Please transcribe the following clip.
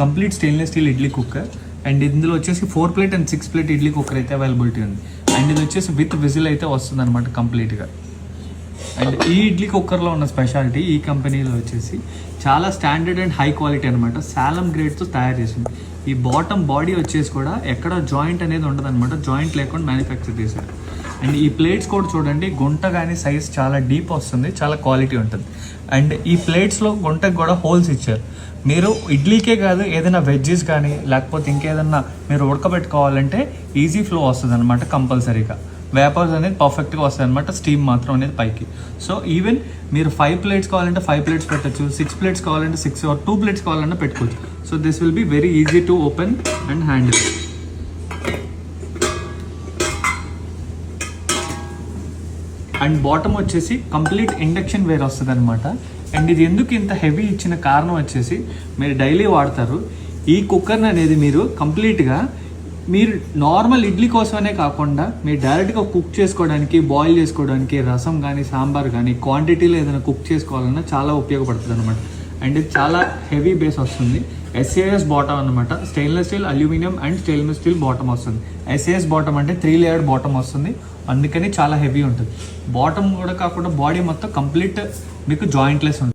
Complete stainless steel idli cooker and ఇందులో వచ్చేసి 4 plate and 6 plate idli cooker అయితే అవైలబిలిటీ ఉంది. అండ్ ఇది వచ్చేసి విత్ విజిల్ అయితే వస్తుంది అనమాట కంప్లీట్గా. అండ్ ఈ ఇడ్లీ కుక్కర్లో ఉన్న స్పెషాలిటీ ఈ కంపెనీలో వచ్చేసి చాలా స్టాండర్డ్ అండ్ హై క్వాలిటీ అనమాట. సాలం గ్రేడ్తో తయారు చేసింది. ఈ బాటమ్ బాడీ వచ్చేసి కూడా ఎక్కడ జాయింట్ అనేది ఉండదు అనమాట, జాయింట్ లేకుండా మ్యానుఫ్యాక్చర్ చేశారు. అండ్ ఈ ప్లేట్స్ కూడా చూడండి, గుంట కానీ సైజ్ చాలా డీప్ వస్తుంది, చాలా క్వాలిటీ ఉంటుంది. అండ్ ఈ ప్లేట్స్లో గుంటకు కూడా హోల్స్ ఇచ్చారు. మీరు ఇడ్లీకే కాదు, ఏదైనా వెజ్జెస్ కానీ లేకపోతే ఇంకేదన్నా మీరు ఉడకబెట్టుకోవాలంటే ఈజీ ఫ్లో వస్తుంది అనమాట. కంపల్సరీగా వేపర్స్ అనేది పర్ఫెక్ట్గా వస్తుంది అనమాట, స్టీమ్ మాత్రం అనేది పైకి. సో ఈవెన్ మీరు 5 ప్లేట్స్ కావాలంటే 5 ప్లేట్స్ పెట్టచ్చు, 6 ప్లేట్స్ కావాలంటే 6 or 2 ప్లేట్స్ కావాలంటే పెట్టుకోవచ్చు. So this will be very easy to open and handle. And bottom వచ్చేసి కంప్లీట్ ఇండక్షన్ వేర్ వస్తుంది అనమాట. అండ్ ఇది ఎందుకు ఇంత హెవీ ఇచ్చిన కారణం వచ్చేసి మీరు డైలీ వాడతారు. ఈ కుక్కర్ని అనేది మీరు కంప్లీట్గా మీరు నార్మల్ ఇడ్లీ కోసమనే కాకుండా మీరు డైరెక్ట్గా కుక్ చేసుకోవడానికి, బాయిల్ చేసుకోవడానికి, రసం కానీ సాంబార్ కానీ క్వాంటిటీలో ఏదైనా కుక్ చేసుకోవాలన్నా చాలా ఉపయోగపడుతుంది అనమాట. అండ్ ఇది చాలా హెవీ బేస్ వస్తుంది. SAS బాటమ్ అనమాట. Stainless steel, aluminium and stainless steel bottom వస్తుంది. SAS బాటమ్ అంటే 3 లేయర్డ్ బాటమ్ వస్తుంది, అందుకని చాలా హెవీ ఉంటుంది. బాటమ్ కూడా కాకుండా బాడీ మొత్తం కంప్లీట్ మీకు జాయింట్లెస్ ఉంటుంది.